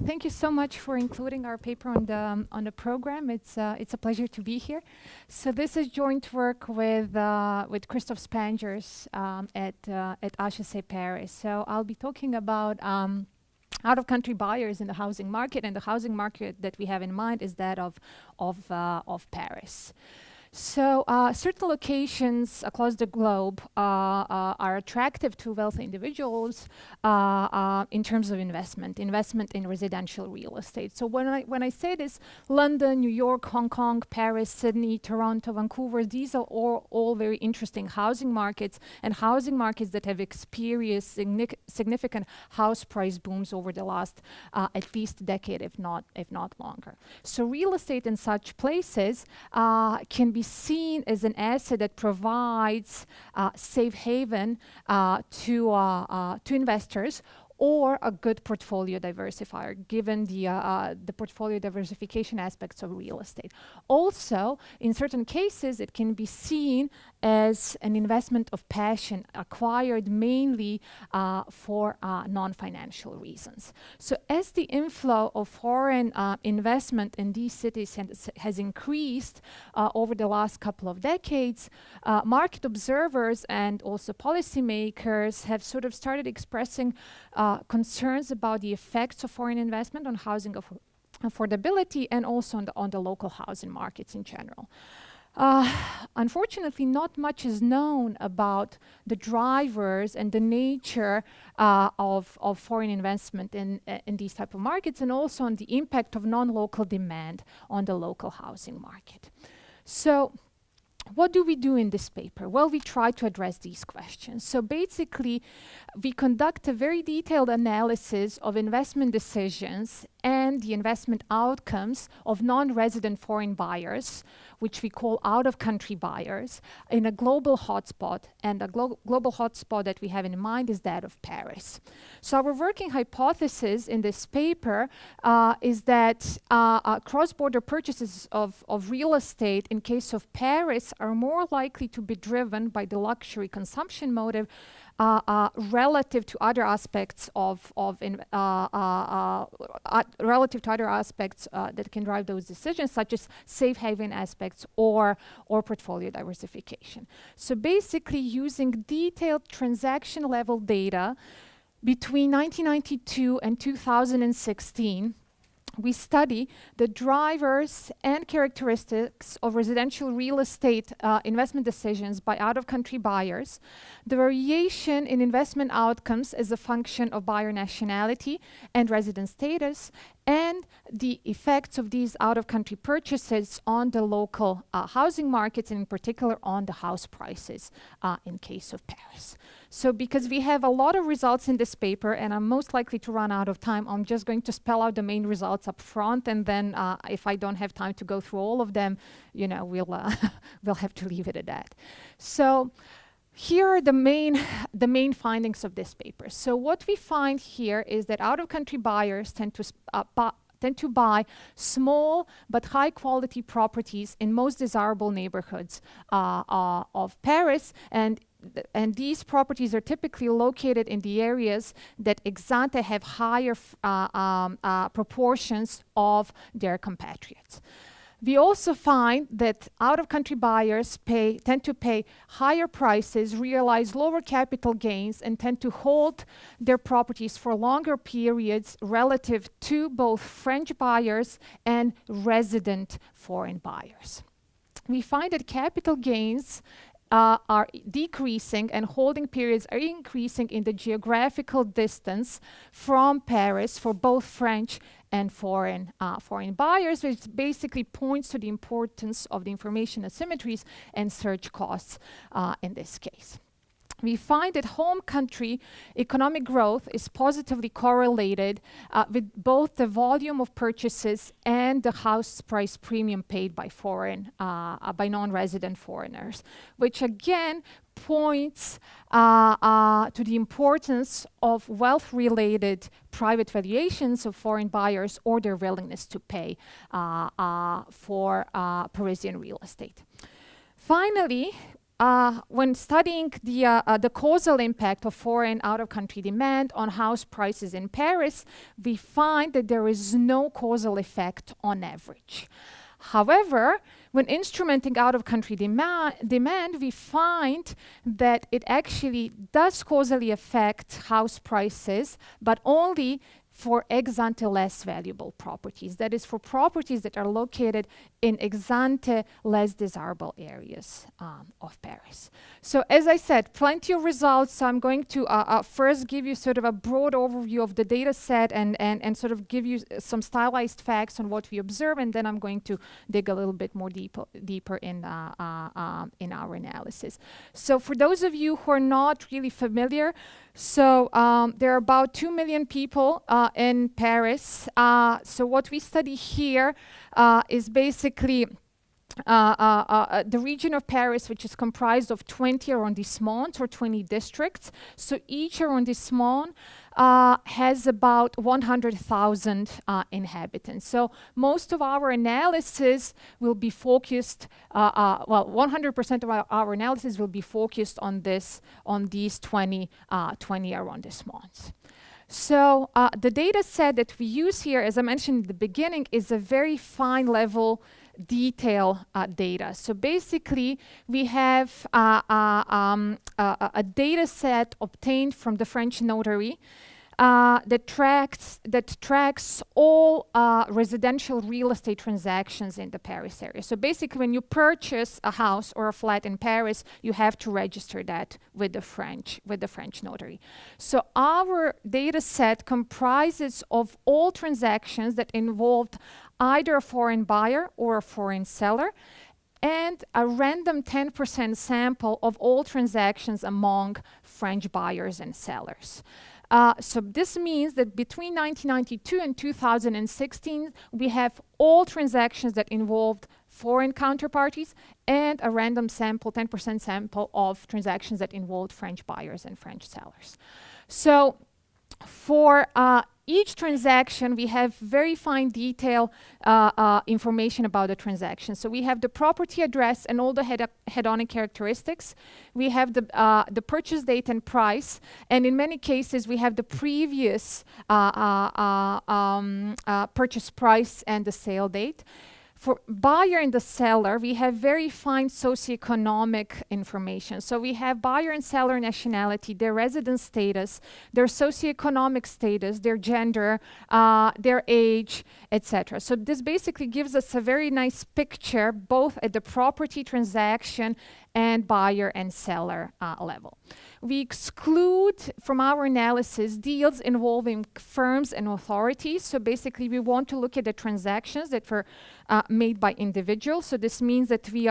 Thank you so much for including our paper on the program. It's a pleasure to be here. So this is joint work with Christophe Spangers at HEC Paris. So I'll be talking about out-of-country buyers in the housing market, and the housing market that we have in mind is that of Paris. So certain locations across the globe are attractive to wealthy individuals in terms of investment in residential real estate. So when I say this, London, New York, Hong Kong, Paris, Sydney, Toronto, Vancouver, these are all very interesting housing markets, and housing markets that have experienced significant house price booms over the last at least decade, if not longer. So real estate in such places can be seen as an asset that provides safe haven to investors, or a good portfolio diversifier, given the portfolio diversification aspects of real estate. Also, in certain cases, it can be seen as an investment of passion, acquired mainly for non-financial reasons. So as the inflow of foreign investment in these cities has increased over the last couple of decades, market observers and also policymakers have sort of started expressing concerns about the effects of foreign investment on housing affordability and also on the local housing markets in general. Unfortunately, not much is known about the drivers and the nature of foreign investment in these type of markets, and also on the impact of non-local demand on the local housing market. So what do we do in this paper? Well, we try to address these questions. So basically, we conduct a very detailed analysis of investment decisions and the investment outcomes of non-resident foreign buyers, which we call out-of-country buyers, in a global hotspot. And the global hotspot that we have in mind is that of Paris. So our working hypothesis in this paper is that cross-border purchases of real estate in case of Paris are more likely to be driven by the luxury consumption motive relative to other aspects that can drive those decisions, such as safe haven aspects or portfolio diversification. So basically, using detailed transaction level data between 1992 and 2016, we study the drivers and characteristics of residential real estate investment decisions by out-of-country buyers, the variation in investment outcomes as a function of buyer nationality and resident status, and the effects of these out-of-country purchases on the local housing markets, and in particular on the house prices in case of Paris. So because we have a lot of results in this paper, and I'm most likely to run out of time, I'm just going to spell out the main results up front, and then if I don't have time to go through all of them, you know, we'll have to leave it at that. So here are the main findings of this paper. So what we find here is that out-of-country buyers tend to buy small but high-quality properties in most desirable neighborhoods of Paris, and these properties are typically located in the areas that ex ante have higher proportions of their compatriots. We also find that out-of-country buyers tend to pay higher prices, realize lower capital gains, and tend to hold their properties for longer periods relative to both French buyers and resident foreign buyers. We find that capital gains are decreasing and holding periods are increasing in the geographical distance from Paris for both French and foreign buyers, which basically points to the importance of the information asymmetries and search costs in this case. We find that home country economic growth is positively correlated with both the volume of purchases and the house price premium paid by by non-resident foreigners, which again points to the importance of wealth-related private valuations of foreign buyers or their willingness to pay for Parisian real estate. Finally, when studying the causal impact of foreign out-of-country demand on house prices in Paris, we find that there is no causal effect on average. However, when instrumenting out-of-country demand, we find that it actually does causally affect house prices, but only for ex-ante less valuable properties. That is, for properties that are located in ex-ante less desirable areas of Paris. So as I said, plenty of results. So I'm going to first give you sort of a broad overview of the data set and sort of give you some stylized facts on what we observe, and then I'm going to dig a little bit more deeper in our analysis. So for those of you who are not really familiar, so there are about 2 million people in Paris. So what we study here is basically the region of Paris, which is comprised of 20 arrondissements or 20 districts. So each arrondissement has about 100,000 inhabitants. So most of our analysis will be focused, 100% of our analysis will be focused on these 20 arrondissements. So the data set that we use here, as I mentioned at the beginning, is a very fine level detail data. So basically, we have a data set obtained from the French notary that tracks all residential real estate transactions in the Paris area. So basically, when you purchase a house or a flat in Paris, you have to register that with the French notary. So our data set comprises of all transactions that involved either a foreign buyer or a foreign seller, and a random 10% sample of all transactions among French buyers and sellers. So this means that between 1992 and 2016, we have all transactions that involved foreign counterparties and a random sample, 10% sample of transactions that involved French buyers and French sellers. So for each transaction, we have very fine detail information about the transaction. So we have the property address and all the hedonic characteristics. We have the purchase date and price. And in many cases, we have the previous purchase price and the sale date. For buyer and the seller, we have very fine socioeconomic information. So we have buyer and seller nationality, their residence status, their socioeconomic status, their gender, their age, etc. So this basically gives us a very nice picture, both at the property transaction and buyer and seller level. We exclude from our analysis deals involving firms and authorities. So basically, we want to look at the transactions that were made by individuals. So this means that we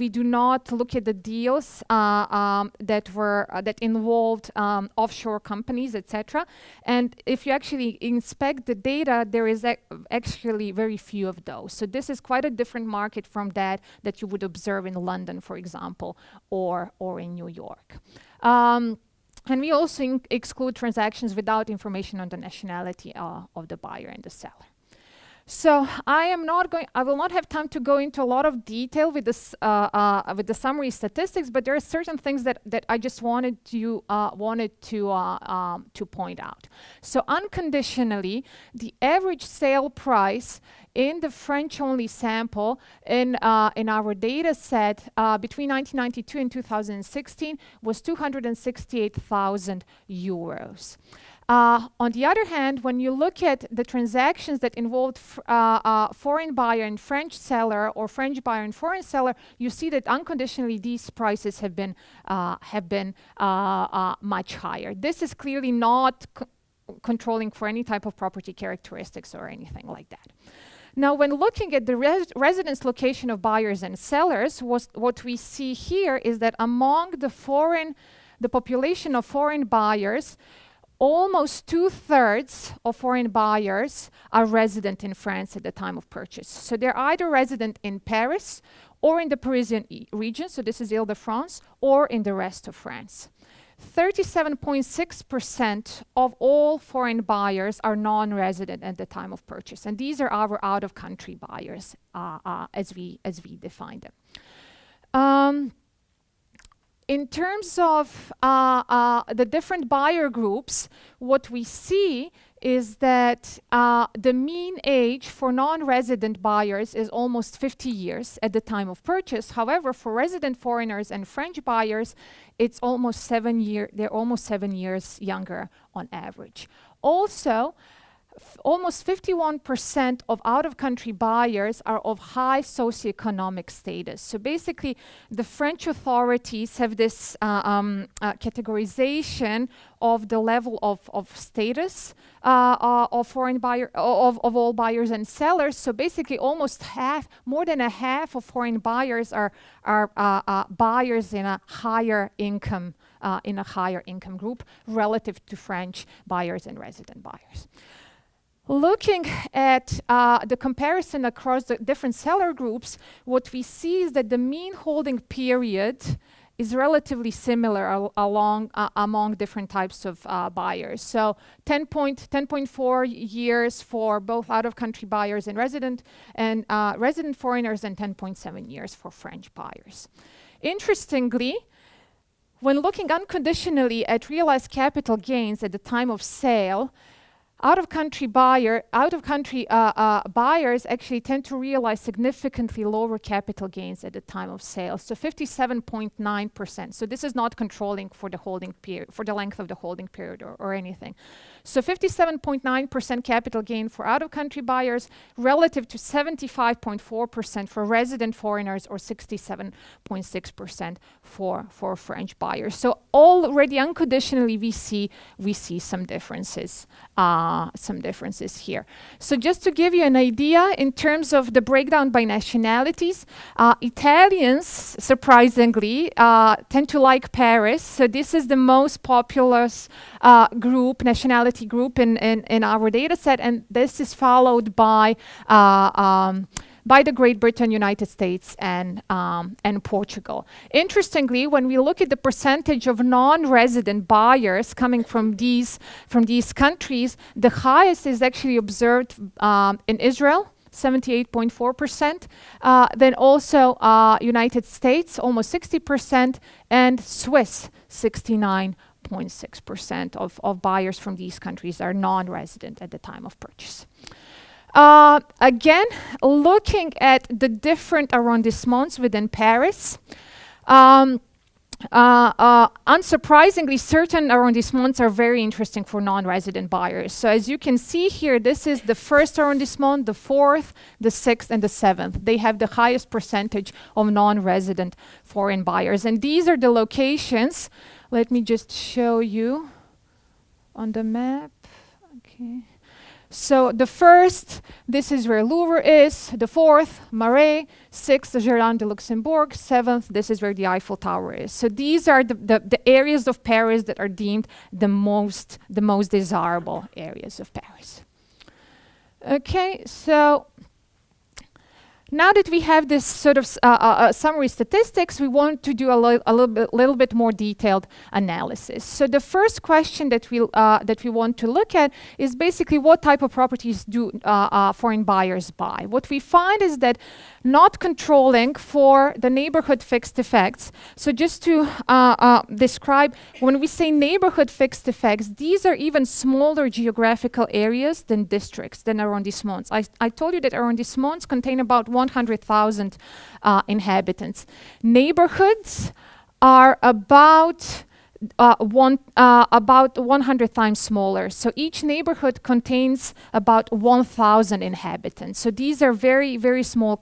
do not look at the deals that involved offshore companies, etc. And if you actually inspect the data, there is actually very few of those. So this is quite a different market from that you would observe in London, for example, or in New York. And we also exclude transactions without information on the nationality of the buyer and the seller. So I will not have time to go into a lot of detail with this with the summary statistics, but there are certain things that I just wanted to point out. So unconditionally, the average sale price in the French-only sample in our data set between 1992 and 2016 was 268,000 euros. On the other hand, when you look at the transactions that involved foreign buyer and French seller, or French buyer and foreign seller, you see that unconditionally these prices have been much higher. This is clearly not controlling for any type of property characteristics or anything like that. Now, when looking at the residence location of buyers and sellers, what we see here is that among the population of foreign buyers, almost 2/3 of foreign buyers are resident in France at the time of purchase. So they're either resident in Paris or in the Parisian region, so this is Île-de-France, or in the rest of France. 37.6% of all foreign buyers are non-resident at the time of purchase, and these are our out-of-country buyers as we define them. in terms of the different buyer groups, what we see is that the mean age for non-resident buyers is almost 50 years at the time of purchase. However, for resident foreigners and French buyers, it's almost they're almost 7 years younger on average. Also, almost 51% of out-of-country buyers are of high socioeconomic status. So basically, the French authorities have this categorization of the level of status of foreign buyer of all buyers and sellers. So basically, almost more than a half of foreign buyers are buyers in a higher income group relative to French buyers and resident buyers. Looking at the comparison across the different seller groups, what we see is that the mean holding period is relatively similar among different types of buyers. So 10.4 years for both out-of-country buyers and resident foreigners, and 10.7 years for French buyers. Interestingly, when looking unconditionally at realized capital gains at the time of sale, out-of-country buyers actually tend to realize significantly lower capital gains at the time of sale, so 57.9%. So this is not controlling for the holding period, for the length of the holding period or anything. So 57.9% capital gain for out-of-country buyers relative to 75.4% for resident foreigners, or 67.6% for French buyers. So already unconditionally we see some differences. Here. So just to give you an idea in terms of the breakdown by nationalities, Italians, surprisingly, tend to like Paris. So this is the most populous nationality group in our data set, and this is followed by the Great Britain, United States, and Portugal. Interestingly, when we look at the percentage of non-resident buyers coming from these countries, the highest is actually observed in Israel, 78.4%. Then also United States, almost 60%, and Swiss, 69.6% of buyers from these countries are non-resident at the time of purchase. Again, looking at the different arrondissements within Paris, unsurprisingly, certain arrondissements are very interesting for non-resident buyers. So as you can see here, this is the first arrondissement, the fourth, the sixth, and the seventh. They have the highest percentage of non-resident foreign buyers. And these are the locations. Let me just show you on the map. Okay. So the first, this is where Louvre is. The fourth, Marais. Sixth, the Jardin de Luxembourg. Seventh, this is where the Eiffel Tower is. So these are the areas of Paris that are deemed the most desirable areas of Paris. Okay, so now that we have this sort of summary statistics, we want to do a little bit more detailed analysis. So the first question that we want to look at is basically what type of properties do foreign buyers buy. What we find is that not controlling for the neighborhood fixed effects. So just to describe, when we say neighborhood fixed effects, these are even smaller geographical areas than districts, than arrondissements. I told you that arrondissements contain about 100,000 inhabitants. Neighborhoods are about 100 times smaller. So each neighborhood contains about 1,000 inhabitants. So these are very, very small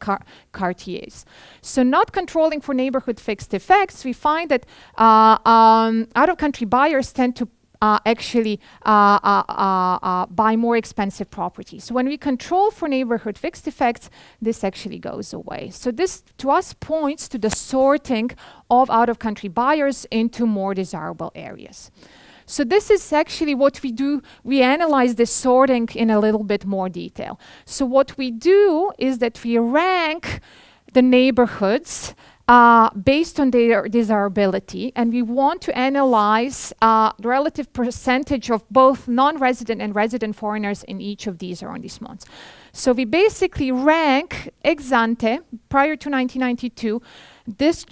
quartiers. So not controlling for neighborhood fixed effects, we find that out-of-country buyers tend to actually buy more expensive properties. When we control for neighborhood fixed effects, this actually goes away. So this, to us, points to the sorting of out-of-country buyers into more desirable areas. So this is actually what we do. We analyze this sorting in a little bit more detail. So what we do is that we rank the neighborhoods based on their desirability, and we want to analyze the relative percentage of both non-resident and resident foreigners in each of these arrondissements. So we basically rank ex ante, prior to 1992, this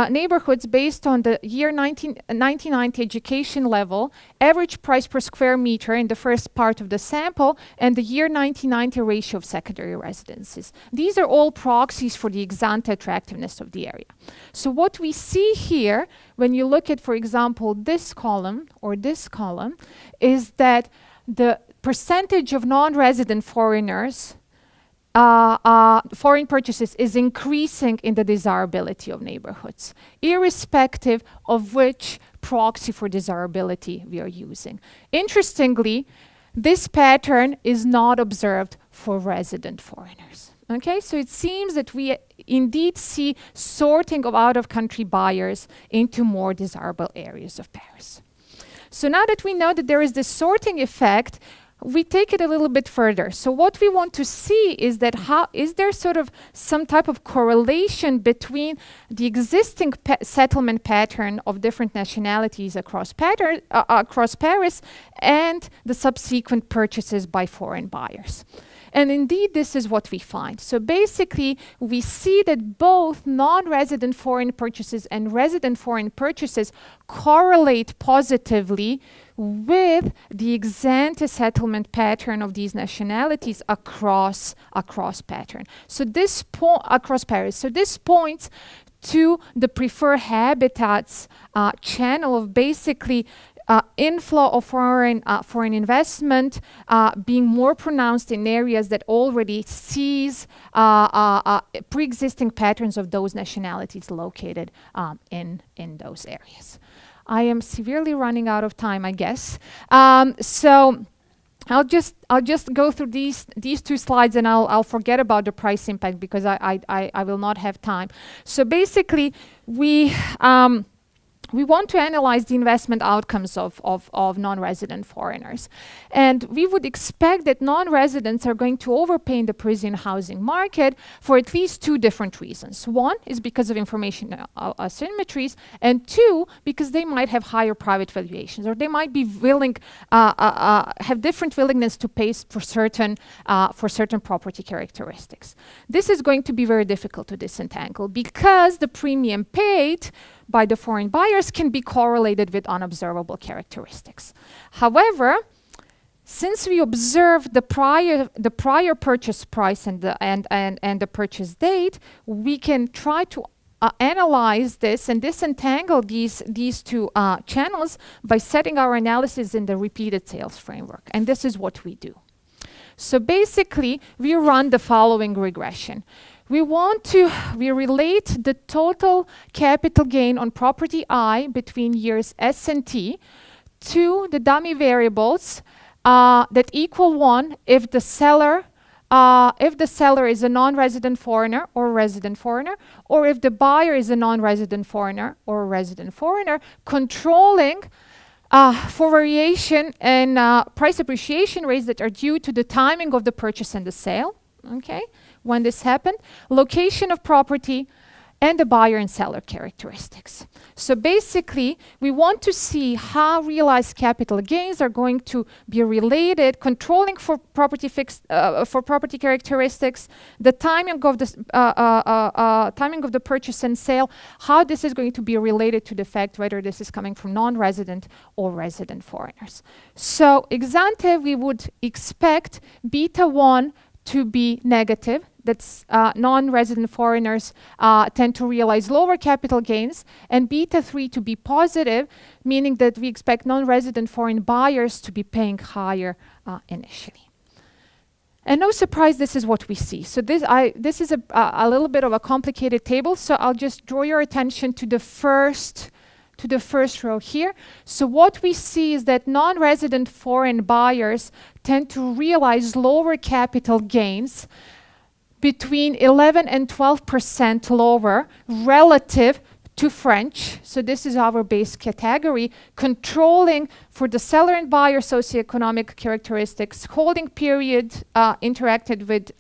neighborhoods based on the year 1990 education level, average price per square meter in the first part of the sample, and the year 1990 ratio of secondary residences. These are all proxies for the ex ante attractiveness of the area. So what we see here, when you look at, for example, this column or this column, is that the percentage of non-resident foreigners foreign purchases is increasing in the desirability of neighborhoods, irrespective of which proxy for desirability we are using. Interestingly, this pattern is not observed for resident foreigners. Okay, so it seems that we indeed see sorting of out-of-country buyers into more desirable areas of Paris. So now that we know that there is this sorting effect, we take it a little bit further. So what we want to see is that is there sort of some type of correlation between the existing settlement pattern of different nationalities across Paris and the subsequent purchases by foreign buyers. And indeed, this is what we find. So basically, we see that both non-resident foreign purchases and resident foreign purchases correlate positively with the ex ante settlement pattern of these nationalities across pattern. So this across Paris. So this points to the preferred habitats channel of basically inflow of foreign investment being more pronounced in areas that already sees pre-existing patterns of those nationalities located in those areas. I am severely running out of time, I guess. So I'll just go through these two slides, and I'll forget about the price impact because I will not have time. So basically, we want to analyze the investment outcomes of non-resident foreigners. And we would expect that non-residents are going to overpay in the Parisian housing market for at least two different reasons. One is because of information asymmetries, and two, because they might have higher private valuations, or they might be willing, have different willingness to pay for certain property characteristics. This is going to be very difficult to disentangle because the premium paid by the foreign buyers can be correlated with unobservable characteristics. However, since we observe the prior purchase price and the purchase date, we can try to analyze this and disentangle these two channels by setting our analysis in the repeated sales framework. And this is what we do. So basically, we run the following regression. We relate the total capital gain on property I between years S and T to the dummy variables that equal 1 if the seller is a non-resident foreigner or resident foreigner, or if the buyer is a non-resident foreigner or a resident foreigner, controlling for variation and price appreciation rates that are due to the timing of the purchase and the sale. Okay, when this happened, location of property, and the buyer and seller characteristics. So basically, we want to see how realized capital gains are going to be related, controlling for property characteristics, the timing of the purchase and sale, how this is going to be related to the fact whether this is coming from non-resident or resident foreigners. So ex ante, we would expect beta 1 to be negative. That's non-resident foreigners tend to realize lower capital gains, and beta 3 to be positive, meaning that we expect non-resident foreign buyers to be paying higher initially. And no surprise, this is what we see. So this is a little bit of a complicated table, so I'll just draw your attention to the first row here. So what we see is that non-resident foreign buyers tend to realize lower capital gains between 11 and 12% lower relative to French. So this is our base category, controlling for the seller and buyer socioeconomic characteristics, holding period interacted with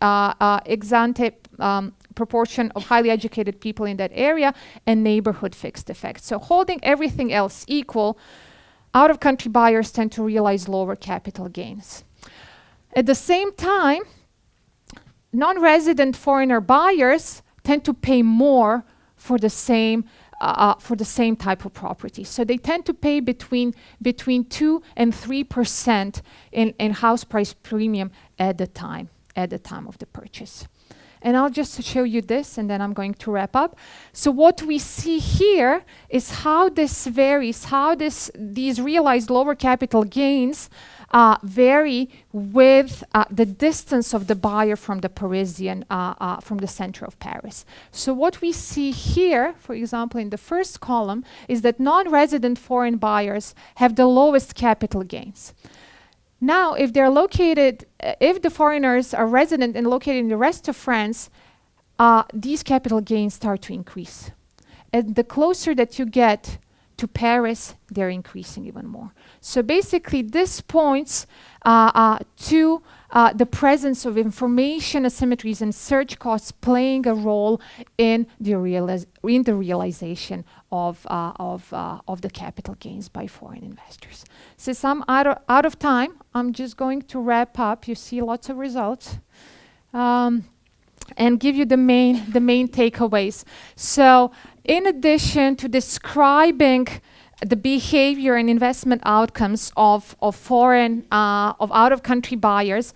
ex ante proportion of highly educated people in that area, and neighborhood fixed effect. So holding everything else equal, out-of-country buyers tend to realize lower capital gains. At the same time, non-resident foreigner buyers tend to pay more for the same for the same type of property. So they tend to pay between 2 and 3% in house price premium at the time of the purchase. And I'll just show you this, and then I'm going to wrap up. So what we see here is how this varies, how these realized lower capital gains vary with the distance of the buyer from the Parisian, from the center of Paris. So what we see here, for example, in the first column, is that non-resident foreign buyers have the lowest capital gains. Now, if they're located, if the foreigners are resident and located in the rest of France, these capital gains start to increase. And the closer that you get to Paris, they're increasing even more. So basically, this points to the presence of information asymmetries and search costs playing a role in the realization of the capital gains by foreign investors. Since I'm out of time, I'm just going to wrap up. You see lots of results. And give you the main takeaways. So, in addition to describing the behavior and investment outcomes of out-of-country buyers,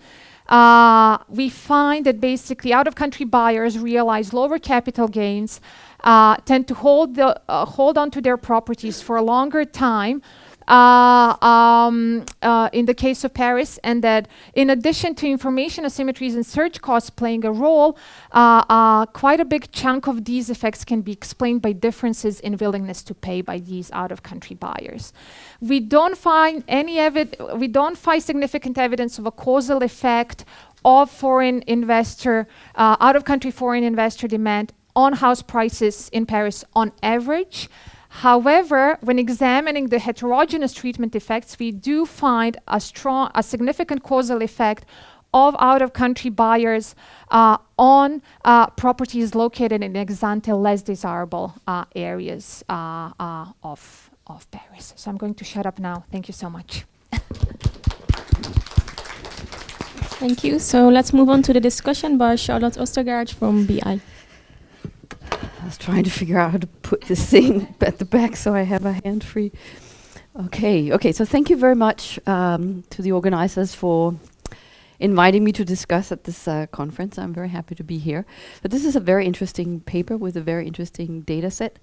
we find that basically out-of-country buyers realize lower capital gains, tend to hold on to their properties for a longer time. In the case of Paris, and that in addition to information asymmetries and search costs playing a role, quite a big chunk of these effects can be explained by differences in willingness to pay by these out-of-country buyers. We don't find significant evidence of a causal effect of out-of-country foreign investor demand on house prices in Paris on average. However, when examining the heterogeneous treatment effects, we do find a significant causal effect of out-of-country buyers on properties located in ex-ante less desirable areas of Paris. So I'm going to shut up now. Thank you so much. Thank you. So let's move on to the discussion by Charlotte Ostergaard from BI. I was trying to figure out how to put this thing at the back so I have a hand free. Okay, so thank you very much to the organizers for inviting me to discuss at this conference. I'm very happy to be here. But this is a very interesting paper with a very interesting data set.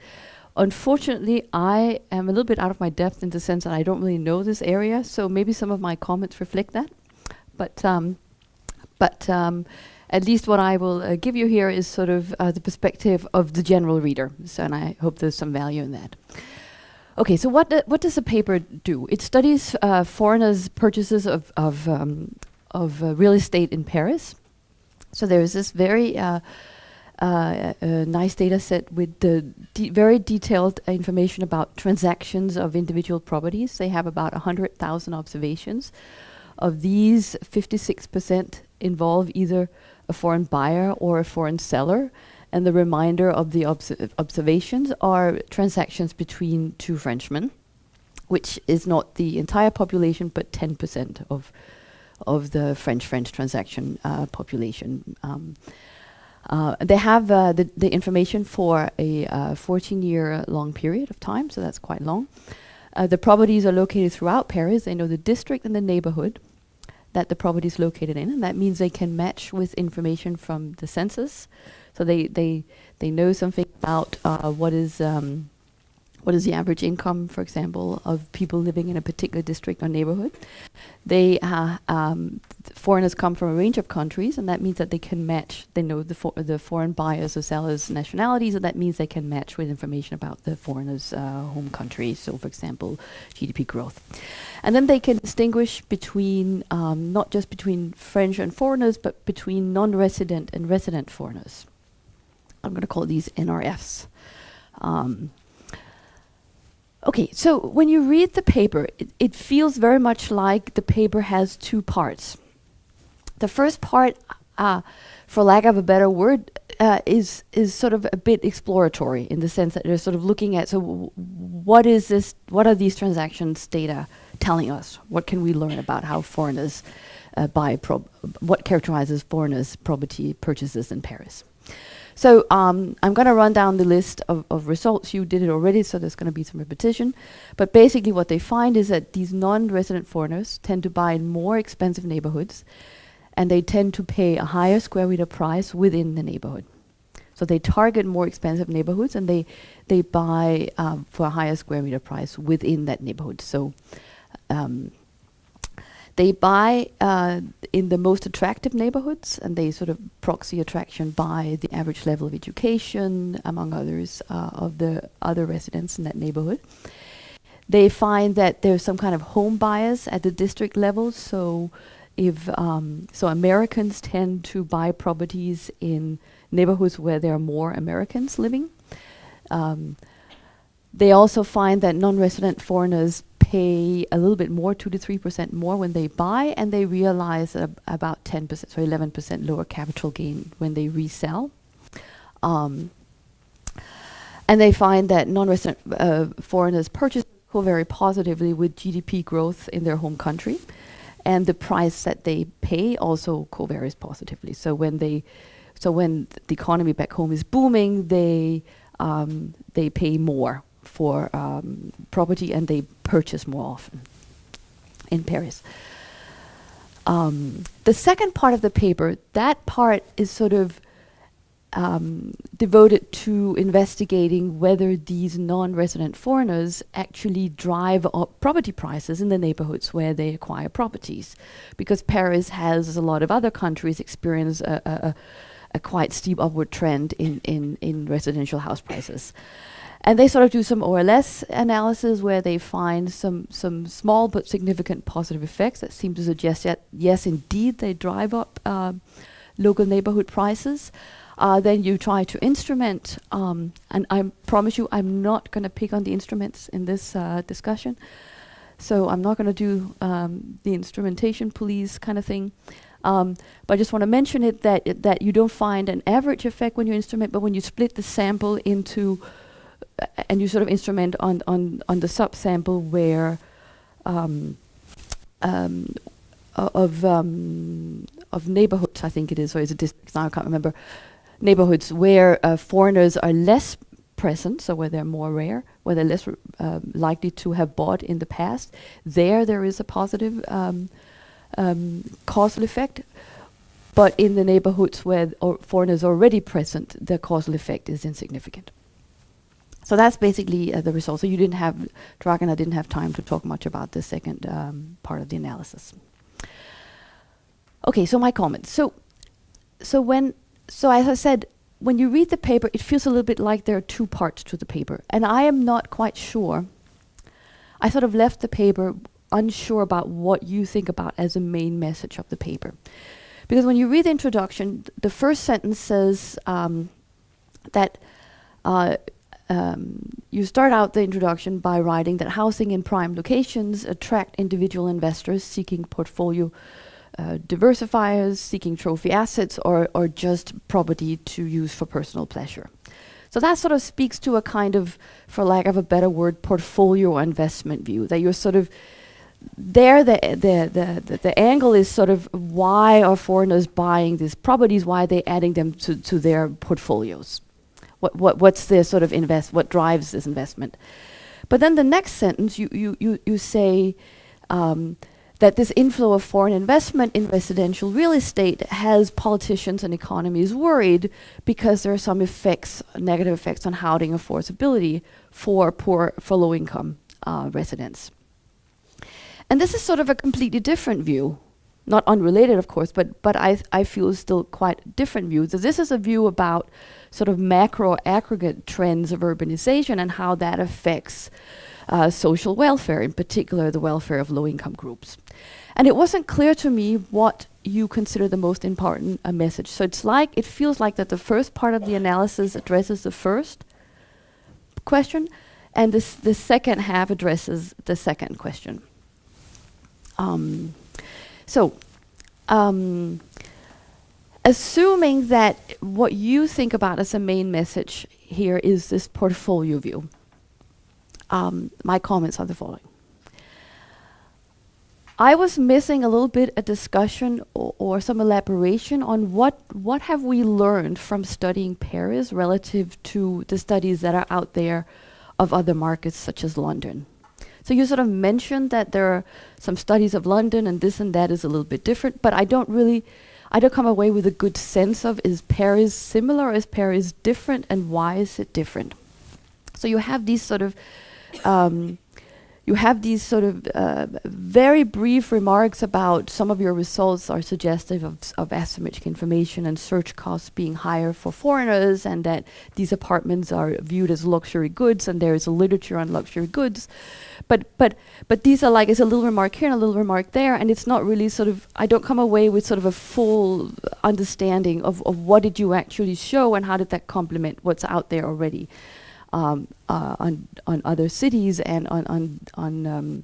Unfortunately, I am a little bit out of my depth in the sense that I don't really know this area, so maybe some of my comments reflect that. But at least what I will give you here is sort of the perspective of the general reader. So, and I hope there's some value in that. Okay, so what does the paper do? It studies foreigners' purchases of real estate in Paris. So there is this very nice data set with the very detailed information about transactions of individual properties. They have about 100,000 observations. Of these, 56% involve either a foreign buyer or a foreign seller, and the remainder of the observations are transactions between two Frenchmen, which is not the entire population, but 10% of the French transaction population. They have the information for a 14-year long period of time, so that's quite long. The properties are located throughout Paris. They know the district and the neighborhood that the property is located in, and that means they can match with information from the census. So they know something about what is the average income, for example, of people living in a particular district or neighborhood. They foreigners come from a range of countries, and that means that they can match. They know the foreign buyers or sellers' nationalities, and that means they can match with information about the foreigners' home country. So, for example, GDP growth. And then they can distinguish between not just between French and foreigners, but between non-resident and resident foreigners. I'm going to call these NRFs. Okay, so when you read the paper, it feels very much like the paper has two parts. The first part, for lack of a better word, is sort of a bit exploratory in the sense that they're sort of looking at, so what is this, what are these transactions data telling us? What can we learn about how foreigners buy, what characterizes foreigners' property purchases in Paris? So I'm going to run down the list of results. You did it already, so there's going to be some repetition. But basically what they find is that these non-resident foreigners tend to buy in more expensive neighborhoods, and they tend to pay a higher square meter price within the neighborhood. So they target more expensive neighborhoods, and they buy for a higher square meter price within that neighborhood. So they buy in the most attractive neighborhoods, and they sort of proxy attraction by the average level of education, among others, of the other residents in that neighborhood. They find that there's some kind of home bias at the district level. So if Americans tend to buy properties in neighborhoods where there are more Americans living. They also find that non-resident foreigners pay a little bit more, 2 to 3% more when they buy, and they realize about 10%, so 11% lower capital gain when they resell. And they find that non-resident foreigners purchase very positively with GDP growth in their home country, and the price that they pay also co-varies positively. So when the economy back home is booming, they pay more for property, and they purchase more often in Paris. The second part of the paper, that part is sort of devoted to investigating whether these non-resident foreigners actually drive up property prices in the neighborhoods where they acquire properties. Because Paris has, as a lot of other countries, experienced a quite steep upward trend in residential house prices. And they sort of do some OLS analysis where they find some small but significant positive effects that seem to suggest that, yes, indeed, they drive up local neighborhood prices. Then you try to instrument, and I promise you I'm not going to pick on the instruments in this discussion. So I'm not going to do the instrumentation police kind of thing. But I just want to mention it that you don't find an average effect when you instrument, but when you split the sample into and you sort of instrument on the subsample where of neighborhoods, I think it is, or is it districts? Now I can't remember. Neighborhoods where foreigners are less present, so where they're more rare, where they're less likely to have bought in the past. There is a positive causal effect. But in the neighborhoods where foreigners are already present, the causal effect is insignificant. So that's basically the result. So Dragana didn't have time to talk much about the second part of the analysis. Okay, so my comments. So as I said, when you read the paper, it feels a little bit like there are two parts to the paper. And I am not quite sure. I sort of left the paper unsure about what you think about as a main message of the paper. Because when you read the introduction, the first sentence says that you start out the introduction by writing that housing in prime locations attract individual investors seeking portfolio diversifiers, seeking trophy assets, or just property to use for personal pleasure. So that sort of speaks to a kind of, for lack of a better word, portfolio investment view, that you're sort of there. The angle is sort of, why are foreigners buying these properties? Why are they adding them to their portfolios? What's their sort of what drives this investment? But then the next sentence, you say that this inflow of foreign investment in residential real estate has politicians and economies worried because there are some negative effects on housing affordability for low-income residents. And this is sort of a completely different view, not unrelated, of course, but I feel still quite different view. So this is a view about sort of macro aggregate trends of urbanization and how that affects social welfare, in particular the welfare of low-income groups. And it wasn't clear to me what you consider the most important message. So it feels like that the first part of the analysis addresses the first question, and the second half addresses the second question. Assuming that what you think about as a main message here is this portfolio view, my comments are the following. I was missing a little bit a discussion or some elaboration on what have we learned from studying Paris relative to the studies that are out there of other markets such as London. So you sort of mentioned that there are some studies of London and this and that is a little bit different, but I don't come away with a good sense of, is Paris similar, is Paris different, and why is it different? So you have these sort of very brief remarks about some of your results are suggestive of asymmetric information and search costs being higher for foreigners, and that these apartments are viewed as luxury goods, and there is a literature on luxury goods. But these are like, it's a little remark here and a little remark there, and it's not really sort of, I don't come away with sort of a full understanding of what did you actually show and how did that complement what's out there already. On other cities and on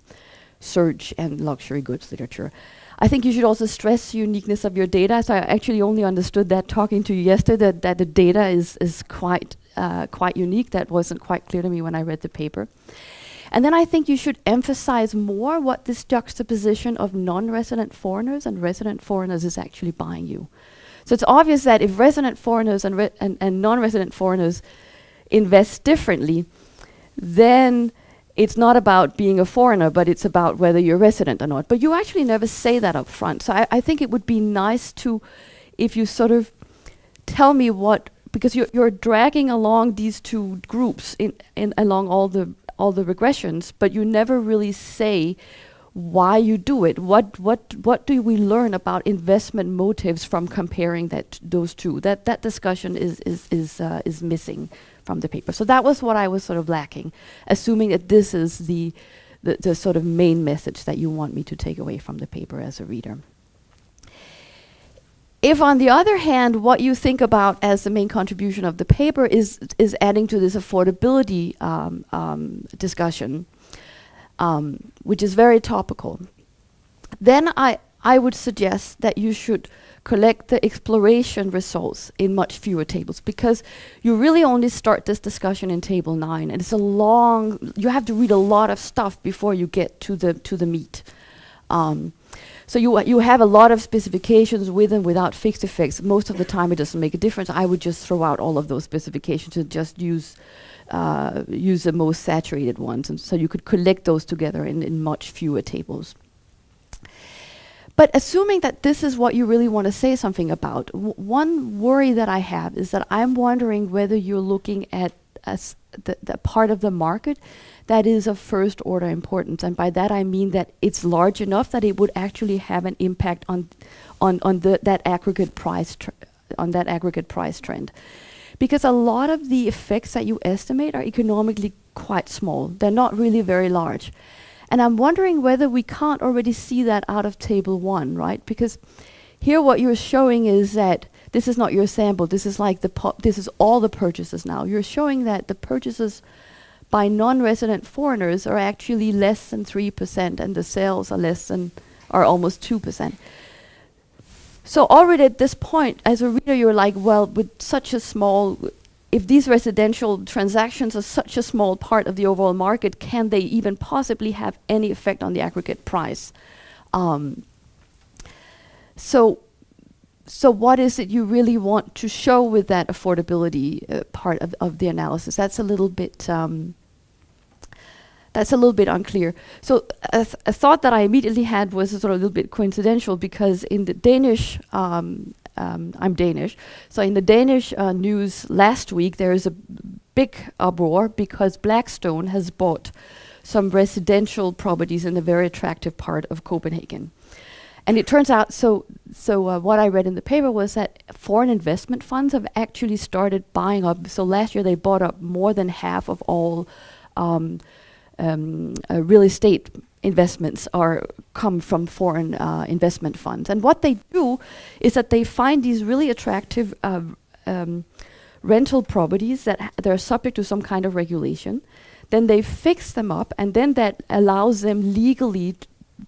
search and luxury goods literature. I think you should also stress the uniqueness of your data. So I actually only understood that talking to you yesterday, that the data is quite unique. That wasn't quite clear to me when I read the paper. And then I think you should emphasize more what this juxtaposition of non-resident foreigners and resident foreigners is actually buying you. So it's obvious that if resident foreigners and non-resident foreigners invest differently, then it's not about being a foreigner, but it's about whether you're resident or not. But you actually never say that up front. So I think it would be nice to, if you sort of tell me what, because you're dragging along these two groups along all the regressions, but you never really say why you do it. What do we learn about investment motives from comparing those two? That discussion is missing from the paper. So that was what I was sort of lacking, assuming that this is the sort of main message that you want me to take away from the paper as a reader. If, on the other hand, what you think about as the main contribution of the paper is adding to this affordability discussion, which is very topical, then I would suggest that you should collect the exploration results in much fewer tables, because you really only start this discussion in table 9, and it's a long, you have to read a lot of stuff before you get to the meat. So you have a lot of specifications with and without fixed effects. Most of the time it doesn't make a difference. I would just throw out all of those specifications and just use the most saturated ones, and so you could collect those together in much fewer tables. But assuming that this is what you really want to say something about, one worry that I have is that I'm wondering whether you're looking at the part of the market that is of first order importance, and by that I mean that it's large enough that it would actually have an impact on that aggregate price trend, because a lot of the effects that you estimate are economically quite small. They're not really very large. And I'm wondering whether we can't already see that out of table 1, right? Because here what you're showing is that this is not your sample. This is like this is all the purchases now. You're showing that the purchases by non-resident foreigners are actually less than 3%, and the sales are almost 2%. So already at this point, as a reader, you're like, well, with such a small, if these residential transactions are such a small part of the overall market, can they even possibly have any effect on the aggregate price? So what is it you really want to show with that affordability part of the analysis? That's a little bit unclear. So a thought that I immediately had was sort of a little bit coincidental, because in the Danish, I'm Danish, so in the Danish news last week, there is a big uproar because Blackstone has bought some residential properties in a very attractive part of Copenhagen. And it turns out, so what I read in the paper was that foreign investment funds have actually started buying up. So last year they bought up more than half of all real estate investments come from foreign investment funds. And what they do is that they find these really attractive rental properties that they're subject to some kind of regulation. Then they fix them up, and then that allows them legally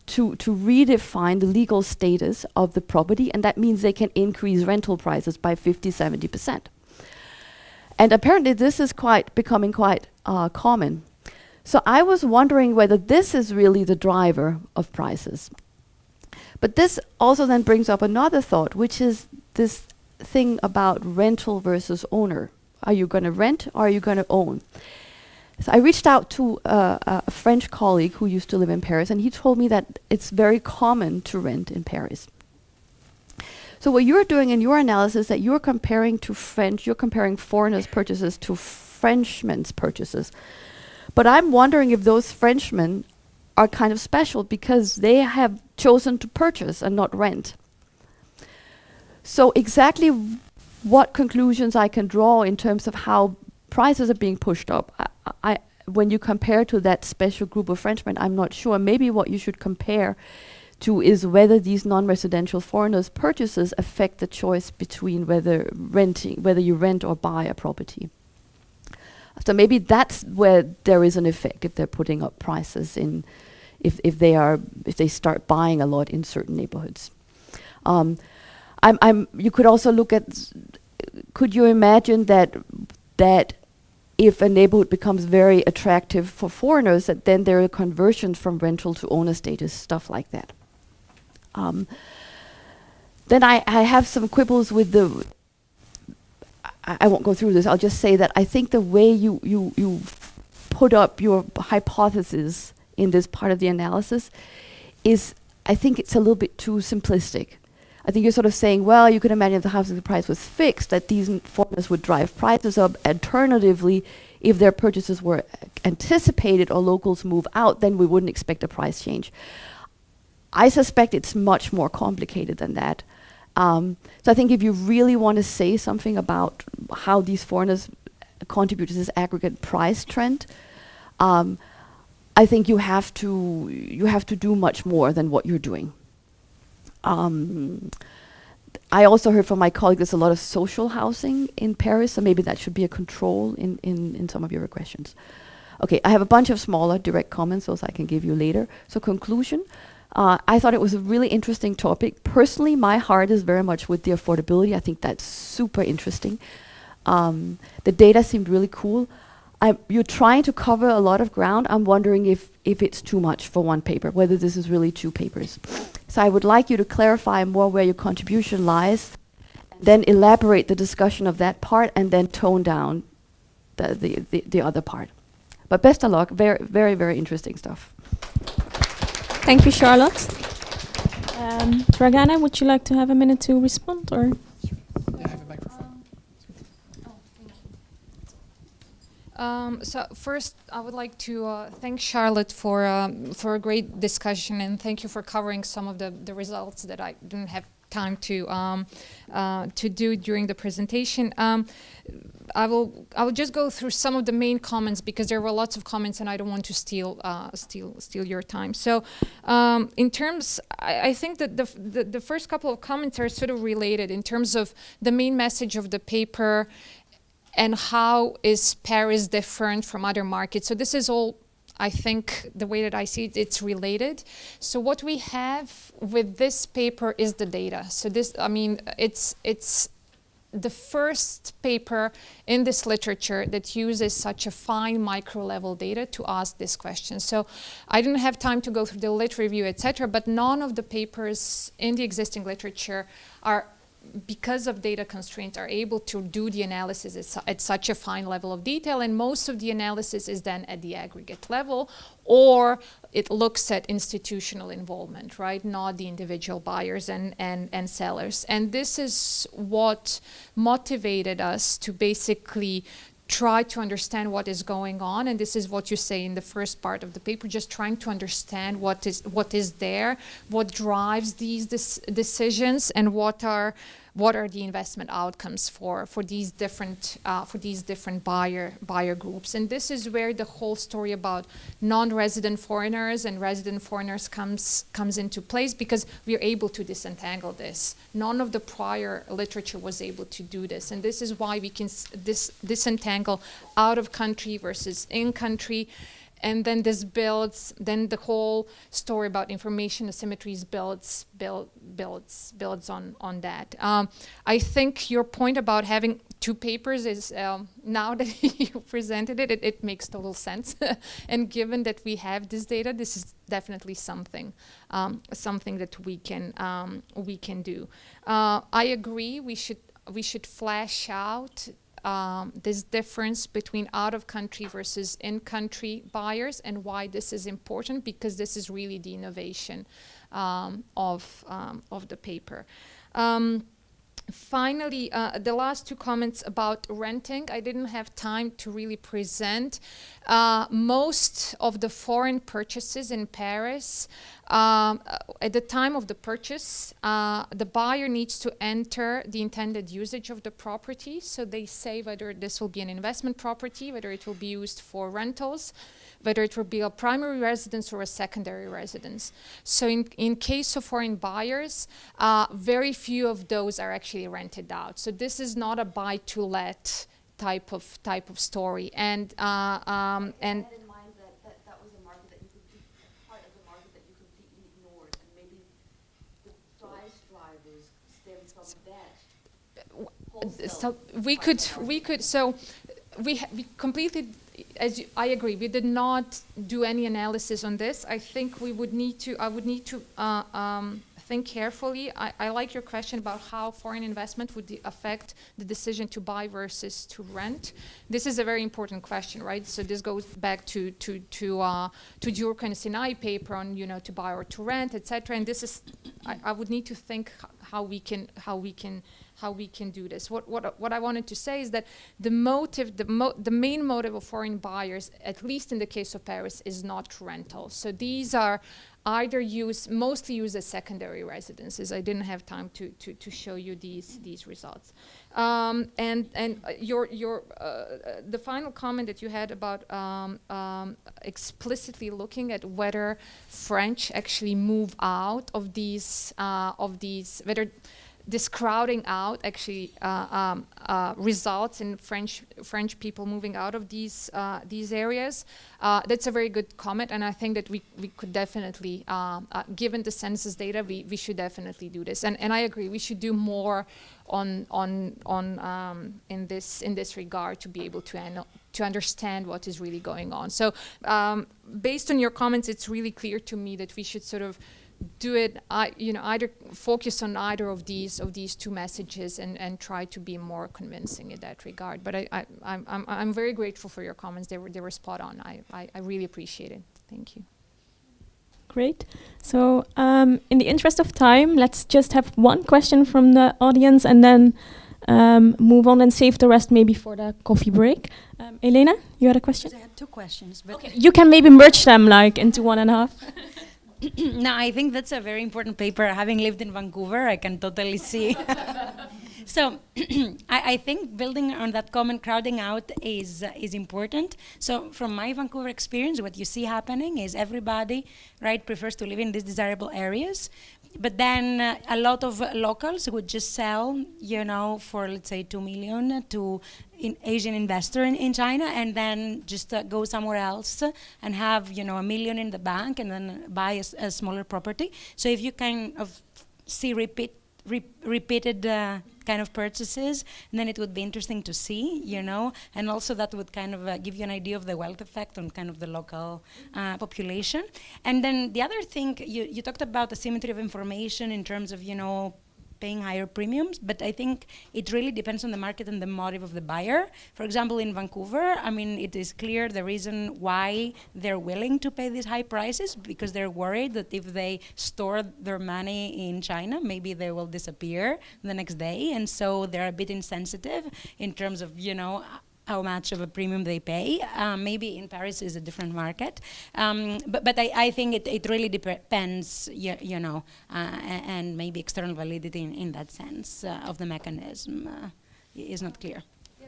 to redefine the legal status of the property, and that means they can increase rental prices by 50-70%. And apparently this is becoming quite common. So I was wondering whether this is really the driver of prices. But this also then brings up another thought, which is this thing about rental versus owner. Are you going to rent or are you going to own? So I reached out to a French colleague who used to live in Paris, and he told me that it's very common to rent in Paris. So what you're doing in your analysis, that you're comparing foreigners' purchases to Frenchmen's purchases. But I'm wondering if those Frenchmen are kind of special because they have chosen to purchase and not rent. So exactly what conclusions I can draw in terms of how prices are being pushed up, when you compare to that special group of Frenchmen, I'm not sure. Maybe what you should compare to is whether these non-residential foreigners' purchases affect the choice between whether you rent or buy a property. So maybe that's where there is an effect if they're putting up prices in, if they start buying a lot in certain neighborhoods. You could also look at, could you imagine that if a neighborhood becomes very attractive for foreigners, that then there are conversions from rental to owner status, stuff like that. Then I have some quibbles with I won't go through this. I'll just say that I think the way you put up your hypothesis in this part of the analysis is, I think it's a little bit too simplistic. I think you're sort of saying, well, you could imagine if the housing price was fixed, that these foreigners would drive prices up. Alternatively, if their purchases were anticipated or locals move out, then we wouldn't expect a price change. I suspect it's much more complicated than that. So I think if you really want to say something about how these foreigners contribute to this aggregate price trend, I think you have to do much more than what you're doing. I also heard from my colleague there's a lot of social housing in Paris, so maybe that should be a control in some of your questions. Okay, I have a bunch of smaller direct comments, those I can give you later. So conclusion, I thought it was a really interesting topic. Personally, my heart is very much with the affordability. I think that's super interesting. The data seemed really cool. You're trying to cover a lot of ground. I'm wondering if it's too much for one paper, whether this is really 2 papers. So I would like you to clarify more where your contribution lies, then elaborate the discussion of that part, and then tone down the other part. But best of luck. Very, very, very interesting stuff. Thank you, Charlotte. Dragana, would you like to have a minute to respond, or? I have a microphone. So first, I would like to thank Charlotte for a great discussion, and thank you for covering some of the results that I didn't have time to do during the presentation. I will just go through some of the main comments because there were lots of comments, and I don't want to steal your time. So, in terms, I think that the first couple of comments are sort of related in terms of the main message of the paper and how is Paris different from other markets. So this is all, I think, the way that I see it, it's related. So what we have with this paper is the data. So this, I mean, it's the first paper in this literature that uses such a fine micro level data to ask this question. So I didn't have time to go through the lit review, etc., but none of the papers in the existing literature are, because of data constraints, are able to do the analysis at such a fine level of detail, and most of the analysis is then at the aggregate level, or it looks at institutional involvement, right? Not the individual buyers and sellers. And this is what motivated us to basically try to understand what is going on, and this is what you say in the first part of the paper, just trying to understand what is there, what drives these decisions, and what are the investment outcomes for these different buyer groups. And this is where the whole story about non-resident foreigners and resident foreigners comes into place, because we are able to disentangle this. None of the prior literature was able to do this, and this is why we can disentangle out of country versus in country. and then this builds, then the whole story about information asymmetries builds on that. I think your point about having two papers is, now that you presented it, it makes total sense. And given that we have this data, this is definitely something that we can do. I agree. We should flesh out this difference between out-of-country versus in-country buyers, and why this is important, because this is really the innovation of the paper. Finally, the last two comments about renting. I didn't have time to really present. Most of the foreign purchases in Paris, at the time of the purchase, the buyer needs to enter the intended usage of the property. So they say whether this will be an investment property, whether it will be used for rentals, whether it will be a primary residence or a secondary residence. So in case of foreign buyers, very few of those are actually rented out. So this is not a buy-to-let type of story. And Had in mind that was a market that you part of the market that you completely ignored, and maybe the price drivers stem from that. so we completely, I agree, we did not do any analysis on this. I think I would need to think carefully. I like your question about how foreign investment would affect the decision to buy versus to rent. This is a very important question, right? So this goes back to Jurka and Sinai paper on, to buy or to rent, etc. And this is, I would need to think how we can do this. What I wanted to say is that the main motive of foreign buyers, at least in the case of Paris, is not rental. So these are either mostly used as secondary residences. I didn't have time to show you these results. And the final comment that you had about explicitly looking at whether French actually move out of these whether this crowding out actually results in French people moving out of these areas. That's a very good comment, and I think that we could definitely, given the census data, we should definitely do this. And I agree, we should do more on in this regard to be able to understand what is really going on. So based on your comments, it's really clear to me that we should sort of do it, either focus on either of these two messages and try to be more convincing in that regard. But I'm very grateful for your comments. They were spot on. I really appreciate it. Thank you. Great. So in the interest of time, let's just have one question from the audience and then move on and save the rest maybe for the coffee break. Elena, you had a question? I had two questions. But Okay. You can maybe merge them into one and a half. No, I think that's a very important paper. Having lived in Vancouver, I can totally see. So I think building on that comment, crowding out is important. So from my Vancouver experience, what you see happening is everybody, right, prefers to live in these desirable areas. But then a lot of locals would just sell, for let's say 2 million to an Asian investor in China, and then just go somewhere else and have, $1 million in the bank and then buy a smaller property. So if you kind of see repeated kind of purchases, and then it would be interesting to see, and also that would kind of give you an idea of the wealth effect on kind of the local population. And then the other thing, you talked about the asymmetry of information in terms of, paying higher premiums, but I think it really depends on the market and the motive of the buyer. For example, in Vancouver, it is clear the reason why they're willing to pay these high prices, because they're worried that if they store their money in China, maybe they will disappear the next day, and so they're a bit insensitive in terms of, how much of a premium they pay. Maybe in Paris is a different market. But I think it really depends, and maybe external validity in that sense of the mechanism is not clear. Yeah,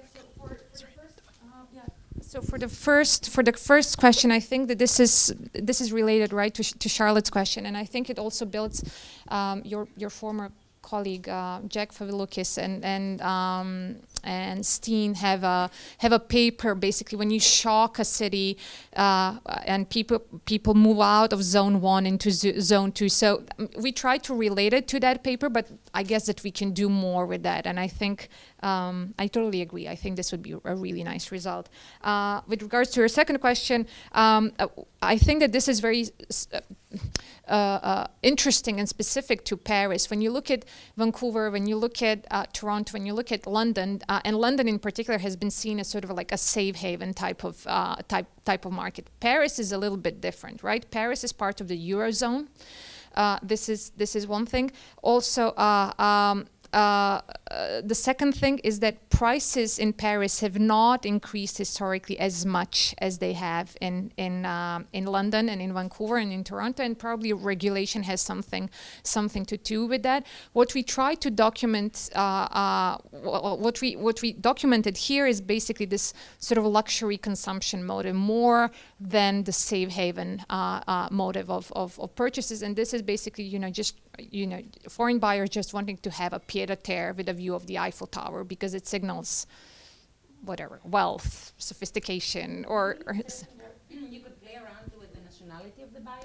so for the first question, I think that this is related, right, to Charlotte's question, and I think it also builds your former colleague Jack Favilukis and Steen have a paper. Basically, when you shock a city and people move out of zone 1 into zone 2. So we try to relate it to that paper, but I guess that we can do more with that. And I think I totally agree. I think this would be a really nice result. With regards to your second question, I think that this is very interesting and specific to Paris. When you look at Vancouver, when you look at Toronto, when you look at London, and London in particular has been seen as sort of like a safe haven type of market. Paris is a little bit different, right? Paris is part of the Eurozone. This is one thing. Also, the second thing is that prices in Paris have not increased historically as much as they have in London and in Vancouver and in Toronto, and probably regulation has something to do with that. What we try to document, what we documented here is basically this sort of luxury consumption motive more than the safe haven motive of purchases, and this is basically just foreign buyers just wanting to have a pied-à-terre with a view of the Eiffel Tower because it signals whatever, wealth, sophistication, or you could play around with the nationality of the buyer.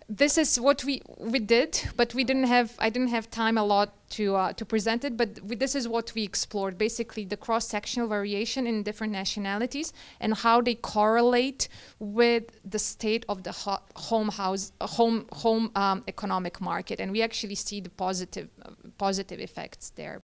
This is what we did, but I didn't have time a lot to present it, but this is what we explored, basically the cross-sectional variation in different nationalities and how they correlate with the state of the home economic market, and we actually see the positive effects there.